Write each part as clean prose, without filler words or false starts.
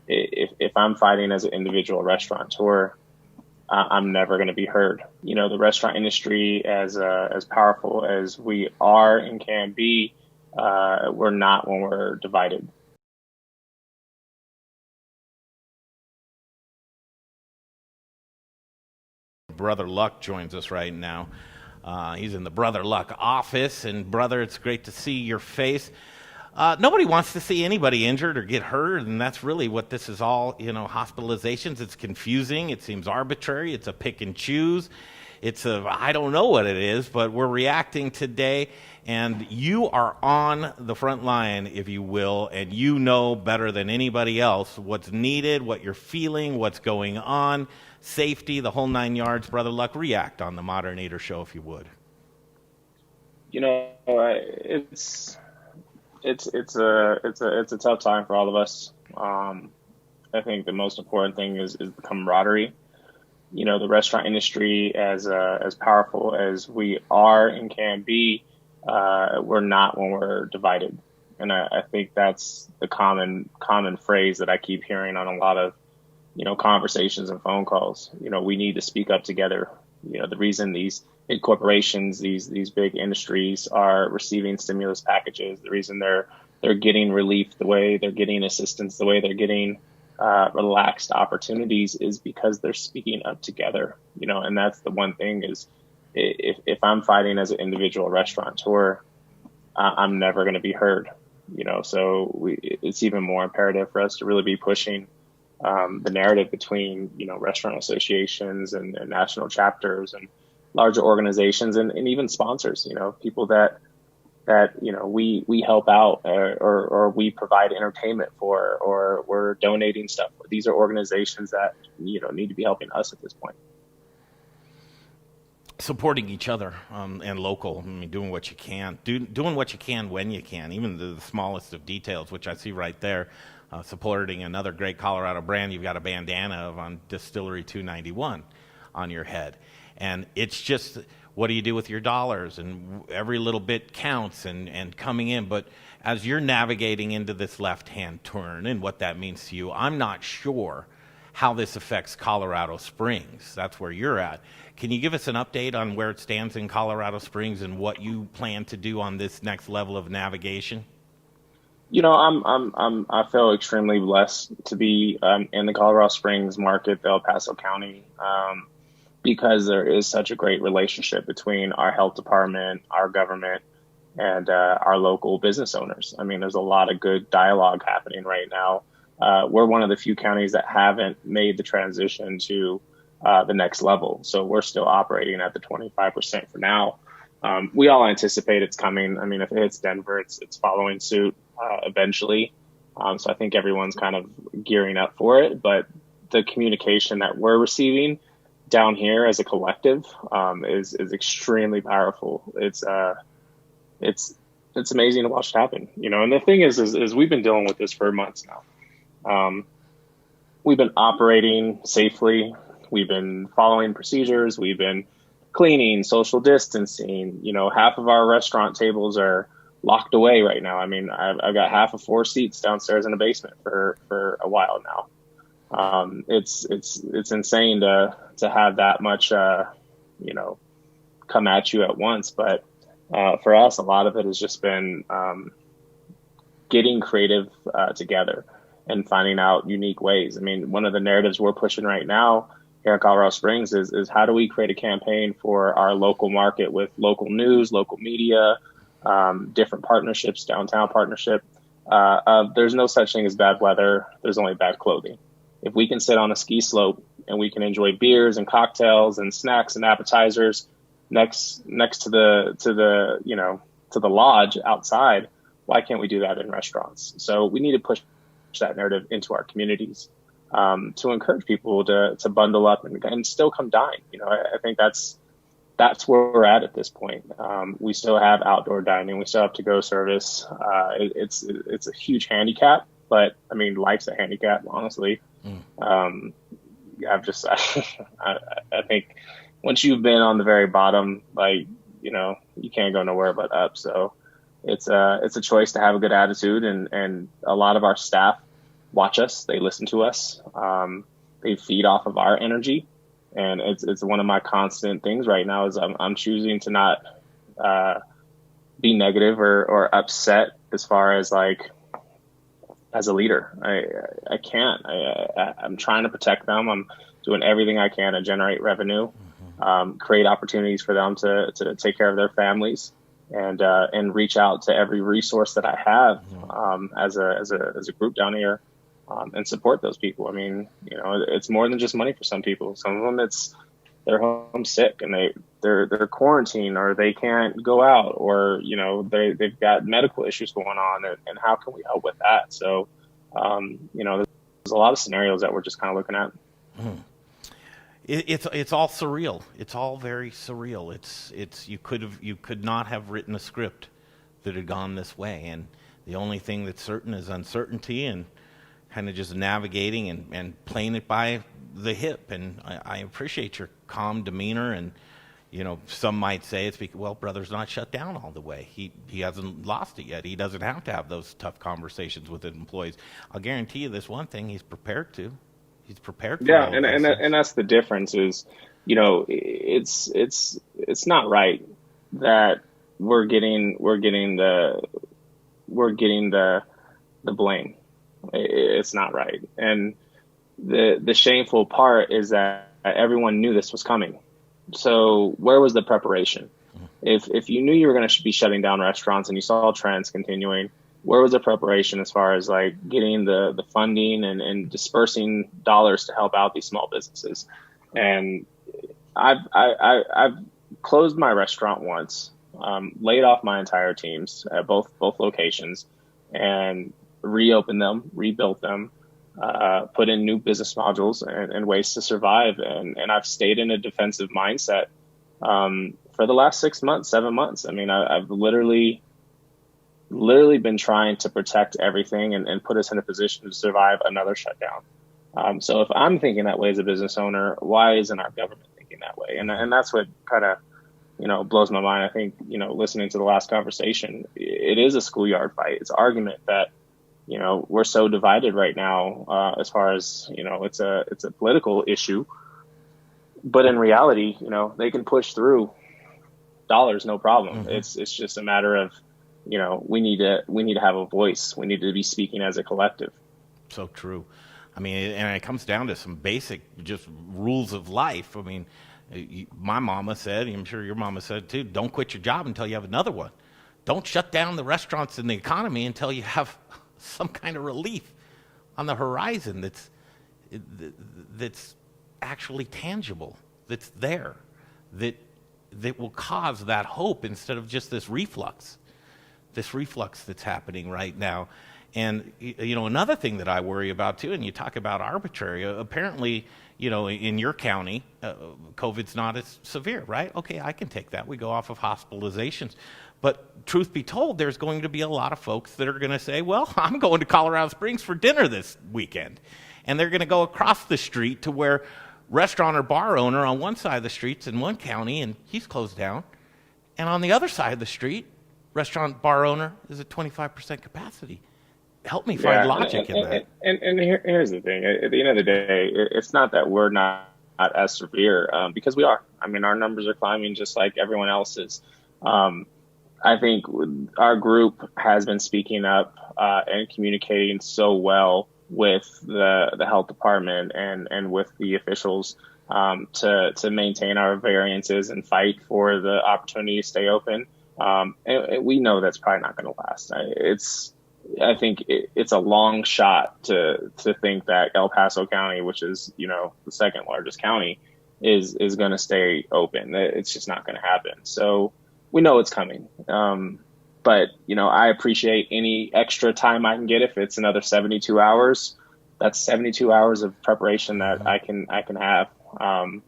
if I'm fighting as an individual restaurateur, I'm never going to be heard. The restaurant industry, as powerful as we are and can be, we're not when we're divided. Brother Luck joins us right now. He's in the Brother Luck office. And, brother, it's great to see your face. Nobody wants to see anybody injured or get hurt, and that's really what this is all, hospitalizations. It's confusing. It seems arbitrary. It's a pick and choose. I don't know what it is, but we're reacting today, and you are on the front line, if you will, and you know better than anybody else what's needed, what you're feeling, what's going on, safety, the whole 9 yards. Brother Luck, react on the Modern Eater Show, if you would. It's a tough time for all of us. I think the most important thing is the camaraderie. The restaurant industry, as powerful as we are and can be, we're not when we're divided. And I think that's the common phrase that I keep hearing on a lot of conversations and phone calls. We need to speak up together. The reason these big corporations, these big industries are receiving stimulus packages, the reason they're getting relief the way they're getting assistance, the way they're getting relaxed opportunities is because they're speaking up together. And that's the one thing is if I'm fighting as an individual restaurateur, I'm never going to be heard. So it's even more imperative for us to really be pushing the narrative between restaurant associations and national chapters and larger organizations and even sponsors. People that we help out or we provide entertainment for or we're donating stuff for. These are organizations that need to be helping us at this point. Supporting each other and local. I mean, doing what you can, doing what you can when you can, even the smallest of details, which I see right there. Supporting another great Colorado brand. You've got a bandana on Distillery 291 on your head. And it's just, what do you do with your dollars? And every little bit counts and coming in. But as you're navigating into this left-hand turn and what that means to you, I'm not sure how this affects Colorado Springs. That's where you're at. Can you give us an update on where it stands in Colorado Springs and what you plan to do on this next level of navigation? I feel extremely blessed to be in the Colorado Springs market, the El Paso County, because there is such a great relationship between our health department, our government, and our local business owners. I mean, there's a lot of good dialogue happening right now. We're one of the few counties that haven't made the transition to the next level, so we're still operating at the 25% for now. We all anticipate it's coming. I mean, if it hits Denver, it's following suit eventually. So I think everyone's kind of gearing up for it. But the communication that we're receiving down here as a collective is extremely powerful. It's amazing to watch it happen. And the thing is we've been dealing with this for months now. We've been operating safely. We've been following procedures. We've been cleaning, social distancing. Half of our restaurant tables are locked away right now. I mean, I've got half of 4 seats downstairs in the basement for a while now. It's insane to have that much, come at you at once. But for us, a lot of it has just been getting creative together and finding out unique ways. I mean, one of the narratives we're pushing right now here in Colorado Springs is how do we create a campaign for our local market with local news, local media, different partnerships, downtown partnership. There's no such thing as bad weather. There's only bad clothing. If we can sit on a ski slope and we can enjoy beers and cocktails and snacks and appetizers next to the lodge outside, why can't we do that in restaurants? So we need to push that narrative into our communities to encourage people to bundle up and still come dine. I think that's where we're at this point. We still have outdoor dining. We still have to-go service. It's a huge handicap, but I mean, life's a handicap, honestly. I think once you've been on the very bottom, you can't go nowhere but up. So it's a choice to have a good attitude, and a lot of our staff watch us, they listen to us, they feed off of our energy, and it's one of my constant things right now is I'm choosing to not uh, be negative or upset as far as like as a leader. I can't. I'm trying to protect them. I'm doing everything I can to generate revenue, create opportunities for them to take care of their families, and reach out to every resource that I have as a group down here, and support those people. I mean, it's more than just money for some people. Some of them it's they're homesick and they're quarantined or they can't go out or they've got medical issues going on, and how can we help with that? So there's a lot of scenarios that we're just kind of looking at. It's all surreal. It's all very surreal. It's you could not have written a script that had gone this way, and the only thing that's certain is uncertainty and kind of just navigating and playing it by the hip. And I appreciate your calm demeanor. And some might say it's because, well, brother's not shut down all the way. He hasn't lost it yet. He doesn't have to have those tough conversations with his employees. I'll guarantee you this one thing: he's prepared to. He's prepared for Yeah, all of and that's the difference is, it's not right that we're getting the blame. It's not right. And the shameful part is that everyone knew this was coming. So where was the preparation? If you knew you were going to be shutting down restaurants and you saw trends continuing, where was the preparation as far as like getting the funding and dispersing dollars to help out these small businesses? And I've closed my restaurant once, laid off my entire teams at both locations, and reopened them, rebuilt them, put in new business modules and ways to survive. And I've stayed in a defensive mindset for the last 6 months, 7 months. I mean, I've literally been trying to protect everything and put us in a position to survive another shutdown. So if I'm thinking that way as a business owner, why isn't our government thinking that way? And that's what kind of, blows my mind. I think, listening to the last conversation, it is a schoolyard fight. It's an argument that, we're so divided right now, as far as, it's a political issue, but in reality, they can push through dollars, no problem. Mm-hmm. It's just a matter of, we need to have a voice. We need to be speaking as a collective. So true. I mean, and it comes down to some basic just rules of life. I mean, my mama said, I'm sure your mama said too, don't quit your job until you have another one. Don't shut down the restaurants and the economy until you have some kind of relief on the horizon that's actually tangible, that's there, that will cause that hope instead of just this reflux that's happening right now. And, another thing that I worry about too, and you talk about arbitrary, apparently, in your county, COVID's not as severe, right? Okay, I can take that. We go off of hospitalizations. But truth be told, there's going to be a lot of folks that are going to say, well, I'm going to Colorado Springs for dinner this weekend. And they're going to go across the street to where restaurant or bar owner on one side of the street's in one county and he's closed down. And on the other side of the street, restaurant bar owner is at 25% capacity. Help me find logic in that. And here's the thing. At the end of the day, it's not that we're not as severe, because we are. I mean, our numbers are climbing just like everyone else's. I think our group has been speaking up and communicating so well with the health department and with the officials to maintain our variances and fight for the opportunity to stay open. And we know that's probably not going to last. I think it's a long shot to think that El Paso County, which is, the second largest county, is going to stay open. It's just not going to happen. So we know it's coming. But, I appreciate any extra time I can get. If it's another 72 hours, that's 72 hours of preparation that I can have. And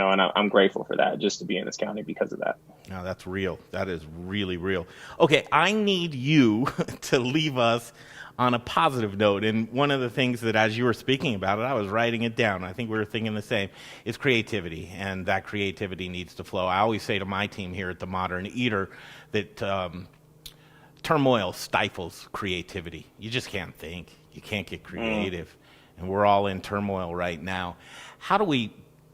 I'm grateful for that, just to be in this county because of that. No, that's real. That is really real. Okay, I need you to leave us on a positive note. And one of the things that, as you were speaking about it, I was writing it down. I think we were thinking the same. Is creativity, and that creativity needs to flow. I always say to my team here at the Modern Eater that turmoil stifles creativity. You just can't think. You can't get Mm. creative. And we're all in turmoil right now. How do we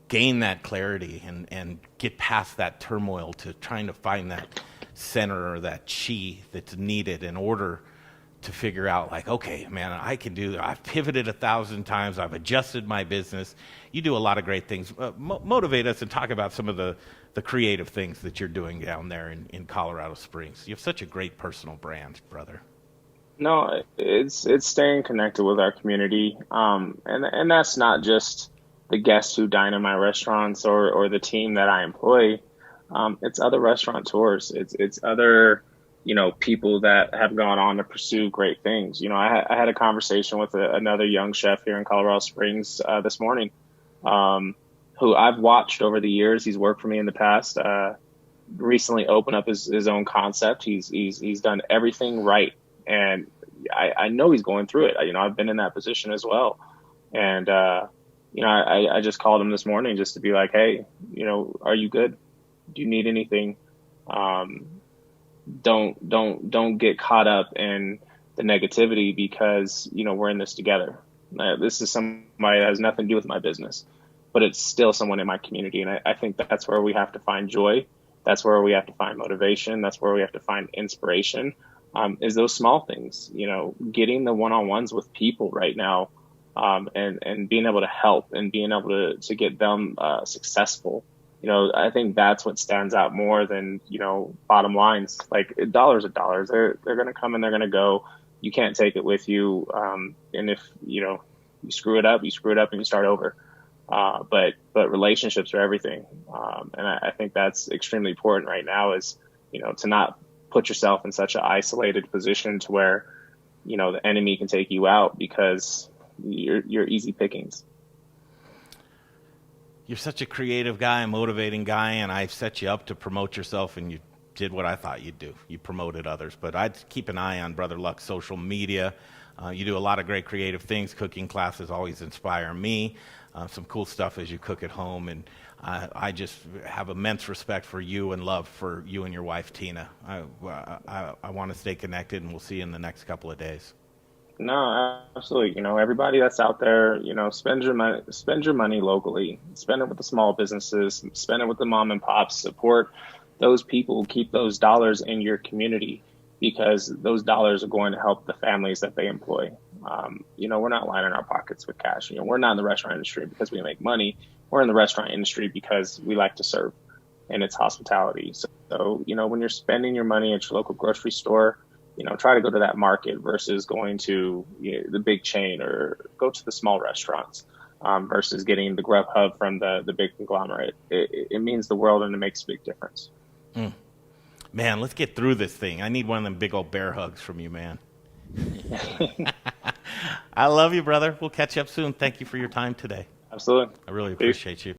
gain that clarity and get past that turmoil to trying to find that center or that chi that's needed in order to figure out, like, okay, man, I can do that. I've pivoted 1,000 times. I've adjusted my business. You do a lot of great things. Motivate us and talk about some of the creative things that you're doing down there in Colorado Springs. You have such a great personal brand, brother. No, it's staying connected with our community, and that's not just the guests who dine in my restaurants or the team that I employ. It's other restaurateurs. It's other, people that have gone on to pursue great things. I had a conversation with another young chef here in Colorado Springs this morning, um, who I've watched over the years. He's worked for me in the past. Recently opened up his own concept. He's done everything right, and I know he's going through it. I've been in that position as well, and I just called him this morning just to be like, hey, are you good? Do you need anything? Um, don't get caught up in the negativity because we're in this together. This is somebody that has nothing to do with my business, but it's still someone in my community, and I think that's where we have to find joy. That's where we have to find motivation. That's where we have to find inspiration. Is those small things, getting the one-on-ones with people right now, and being able to help and being able to get them successful. I think that's what stands out more than, bottom lines. Like dollars are dollars. They're going to come and they're going to go. You can't take it with you. And if, you screw it up, you screw it up and you start over. But relationships are everything. And I think that's extremely important right now is, to not put yourself in such an isolated position to where, the enemy can take you out because you're easy pickings. You're such a creative guy, a motivating guy, and I set you up to promote yourself, and you did what I thought you'd do. You promoted others. But I'd keep an eye on Brother Luck's social media. You do a lot of great creative things. Cooking classes always inspire me. Some cool stuff as you cook at home, and I just have immense respect for you and love for you and your wife, Tina. I want to stay connected, and we'll see you in the next couple of days. No, absolutely. Everybody that's out there, spend your money locally, spend it with the small businesses, spend it with the mom and pops, support those people, keep those dollars in your community because those dollars are going to help the families that they employ. We're not lining our pockets with cash. We're not in the restaurant industry because we make money. We're in the restaurant industry because we like to serve and it's hospitality. So, when you're spending your money at your local grocery store, try to go to that market versus going to the big chain or go to the small restaurants versus getting the Grubhub from the big conglomerate. It means the world and it makes a big difference. Mm. Man, let's get through this thing. I need one of them big old bear hugs from you, man. I love you, brother. We'll catch you up soon. Thank you for your time today. Absolutely. I really Peace. appreciate you.